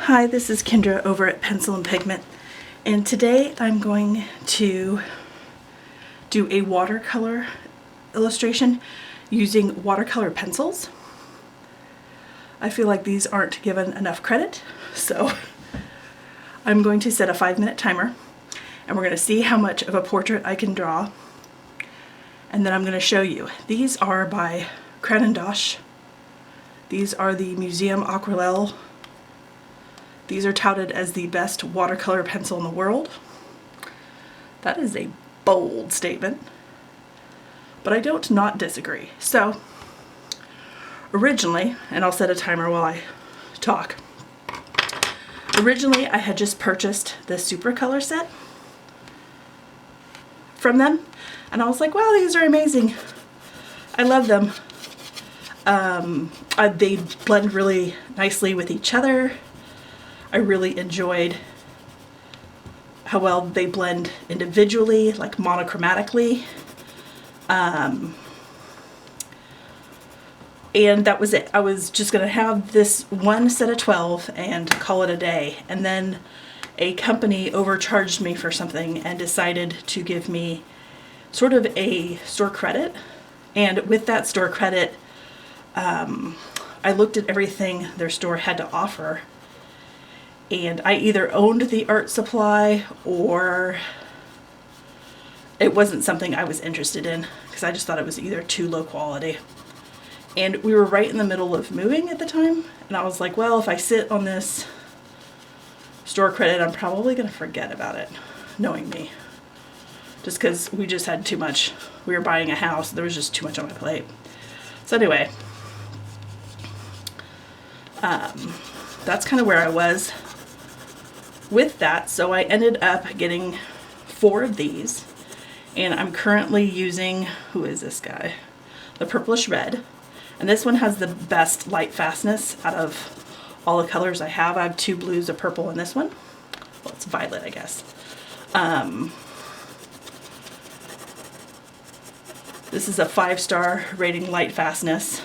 Hi, this is Kendra over at Pencil and Pigment, and today I'm going to do a watercolor illustration using watercolor pencils. I feel like these aren't given enough credit, so I'm going to set a 5-minute timer and we're going to see how much of a portrait I can draw, and then I'm going to show you. These are by Caran. These are the Museum Aquarelle. These are touted as the best watercolor pencil in the world. That is a bold statement, but I don't not disagree. So originally, and I'll set a timer while I talk. Originally, I had just purchased the Supracolor set from them, and I was like, wow, these are amazing. I love them. They blend really nicely with each other. I really enjoyed how well they blend individually, like monochromatically. And that was it. I was just going to have this one set of 12 and call it a day. And then a company overcharged me for something and decided to give me sort of a store credit. And with that store credit, I looked at everything their store had to offer. And I either owned the art supply or it wasn't something I was interested in because I just thought it was either too low quality. And we were right in the middle of moving at the time, and I was like, well, if I sit on this store credit, I'm probably going to forget about it, knowing me. Just because we just had too much. We were buying a house, there was just too much on my plate. So anyway, that's kind of where I was with that. So I ended up getting 4 of these, and I'm currently using, who is this guy? The Purplish Red. And this one has the best light fastness out of all the colors I have. I have 2 blues, a purple, and this one. Well, it's violet, I guess. This is a 5-star rating light fastness.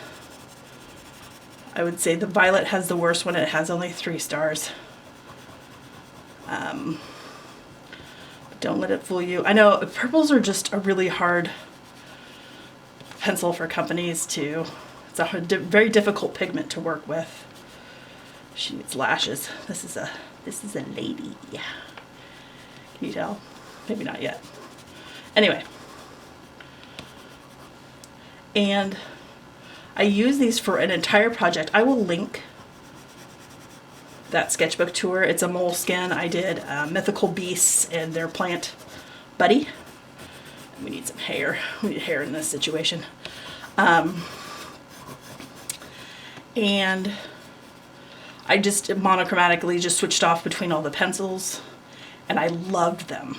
I would say the violet has the worst one. It has only 3 stars. Don't let it fool you. I know purples are just a really hard pencil for companies to, it's a very difficult pigment to work with. She needs lashes. This is a lady. Yeah. Can you tell? Maybe not yet. Anyway. And I use these for an entire project. I will link that sketchbook tour. It's a moleskin. I did mythical beasts and their plant buddy. We need some hair. We need hair in this situation. And I just monochromatically just switched off between all the pencils, and I loved them.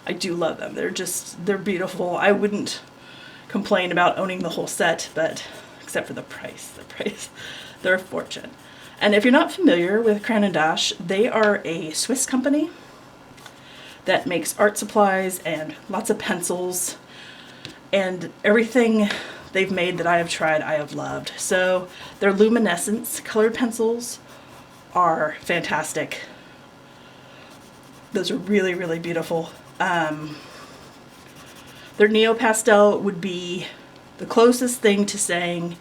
I do love them. They're beautiful. I wouldn't complain about owning the whole set, but except for the price. They're a fortune. And if you're not familiar with Caran, they are a Swiss company that makes art supplies and lots of pencils, and everything they've made that I have tried, I have loved. So their luminescence colored pencils are fantastic. Those are really, really beautiful. Their Neo Pastel would be the closest thing to saying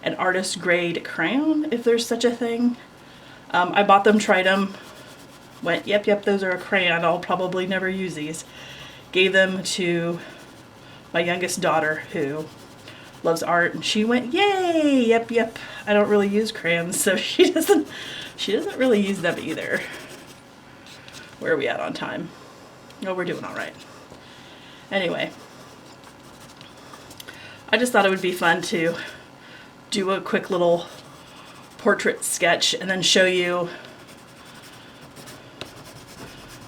an artist grade crayon, if there's such a thing. I bought them, tried them, went, yep, those are a crayon. I'll probably never use these. Gave them to my youngest daughter who loves art, and she went, yay, yep. I don't really use crayons, so she doesn't really use them either. Where are we at on time? Oh, we're doing all right. Anyway, I just thought it would be fun to do a quick little portrait sketch and then show you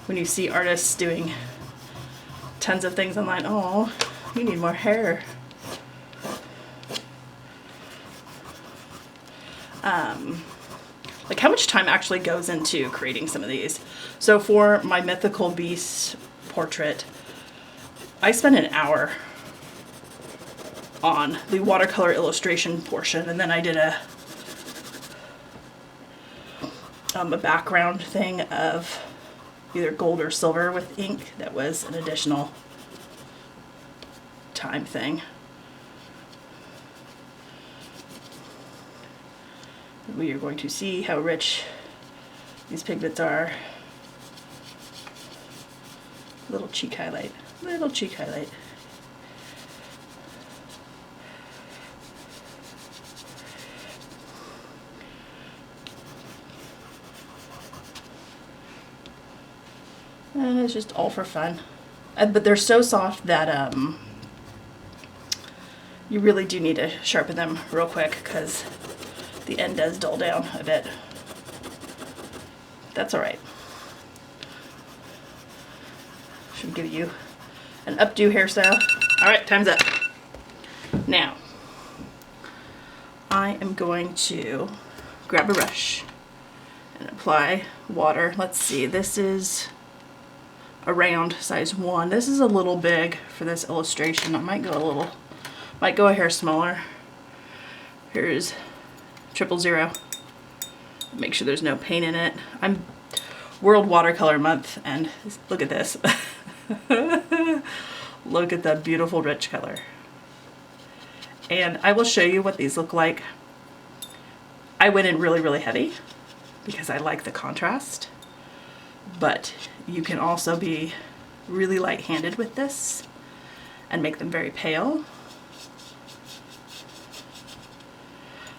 when you see artists doing tons of things online. Oh, you need more hair. Like how much time actually goes into creating some of these. So for my mythical beast portrait, I spent an hour on the watercolor illustration portion, and then I did a background thing of either gold or silver with ink. That was an additional time thing. We are going to see how rich these pigments are. Little cheek highlight, little cheek highlight. And it's just all for fun. But they're so soft that you really do need to sharpen them real quick because the end does dull down a bit. That's alright. Should give you an updo hairstyle. Alright, time's up. Now, I am going to grab a brush and apply water. Let's see, this is around size 1. This is a little big for this illustration. I might go a hair smaller. Here's 000. Make sure there's no paint in it. I'm World Watercolor Month, and look at this. Look at that beautiful rich color. And I will show you what these look like. I went in really, really heavy because I like the contrast, but you can also be really light-handed with this and make them very pale.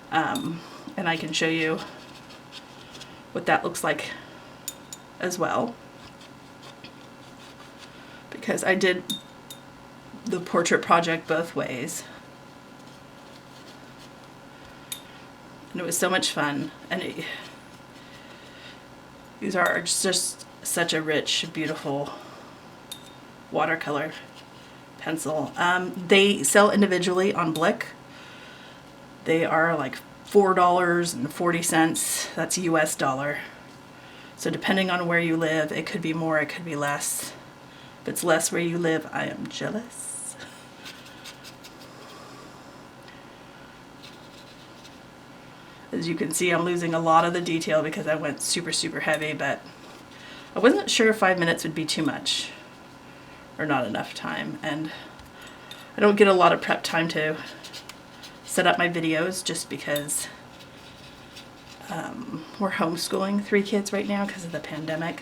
And I can show you what that looks like as well, because I did the portrait project both ways and it was so much fun. And these are just such a rich, beautiful watercolor pencil. They sell individually on Blick. They are like $4.40. That's US dollar. So depending on where you live, it could be more, it could be less. If it's less where you live, I am jealous. As you can see, I'm losing a lot of the detail because I went super, super heavy, but I wasn't sure if 5 minutes would be too much or not enough time. And I don't get a lot of prep time to set up my videos just because we're homeschooling 3 kids right now because of the pandemic.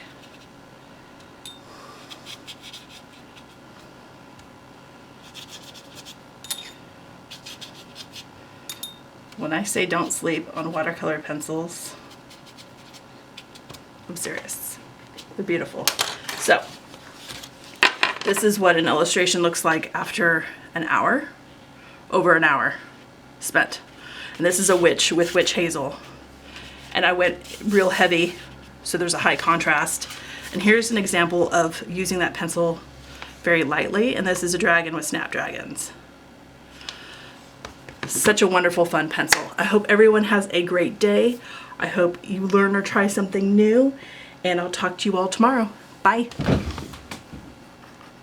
When I say don't sleep on watercolor pencils, I'm serious. They're beautiful. So, this is what an illustration looks like after an hour, over an hour spent. And this is a witch with witch hazel. And I went real heavy, so there's a high contrast. And here's an example of using that pencil very lightly, and this is a dragon with snapdragons. Such a wonderful, fun pencil. I hope everyone has a great day. I hope you learn or try something new, and I'll talk to you all tomorrow. Bye.